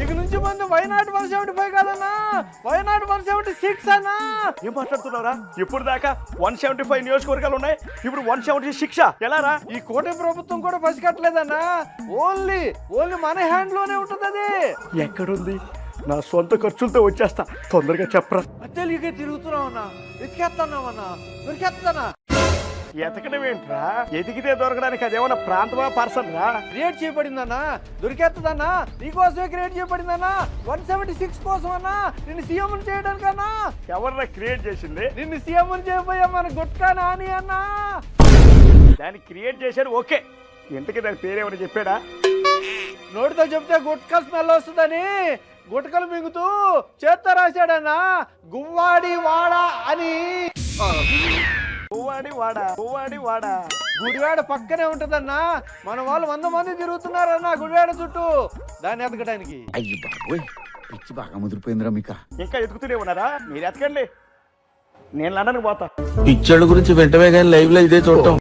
ఇక నుంచి మంది వైనాడు 175 కాదన్నా, వైనాడు 176 అన్నా. ఏం మాట్లాడుతున్నావురా? ఇప్పుడు దాకా 175 నియోజకవర్గాలు ఉన్నాయి, ఇప్పుడు 176 ఎలా రా? ఈ కోటి ప్రభుత్వం కూడా పసికట్టలేదన్నా. ఓన్లీ మన హ్యాండ్ లోనే ఉంటది అది. ఎక్కడుంది? నా సొంత ఖర్చులతో వచ్చేస్తా, తొందరగా చెప్పరా. అత్తెలిగే తిరుగుతున్నావన్నా, ఎతికేస్తున్నావన్నా, దొరికేస్తానా? ఎతకడం ఏంట్రా? ఎతికితే దొరకడానికి అదేమన్నా ప్రాంతమా పర్సన్ రా? క్రియేట్ చేయబడిందన్నా, దొరికేస్తుందన్నా. నీకోసమే క్రియేట్ చేయబడిందన్నా, 176 కోసం అన్నా, నిన్ను సీఎం చేయడానికన్నా. ఎవరన్నా క్రియేట్ చేసింది? నిన్ను సీఎం చేయబోయా మన గుట్కా నాని అన్నా. దాన్ని క్రియేట్ చేశారు, ఓకే. ఇంతకీ దాని పేరేమని చెప్పాడా? నోటితో చెప్తే గుట్కా స్మెల్ వస్తుందని గుట్కలు మింగుతూ చేత్తో రాశాడన్నా, గువ్వాడి వాడ అని. పువ్వాడి వాడ గుడివాడ పక్కనే ఉంటదన్నా. మన వాళ్ళు 100 మంది తిరుగుతున్నారన్నా గుడివాడ చుట్టూ దాన్ని ఎతకడానికి. అయ్యి బాబోయ్, పిచ్చి బాగా ముదిరిపోయిందిరా మీక. ఇంకా ఎతుకుతూనే ఉన్నారా? మీరు ఎతకండి, నేను లండన్కి పోతా. పిచ్చోళ్ళ గురించి వెంటనే కానీ లైవ్ లో ఇదే చూడటం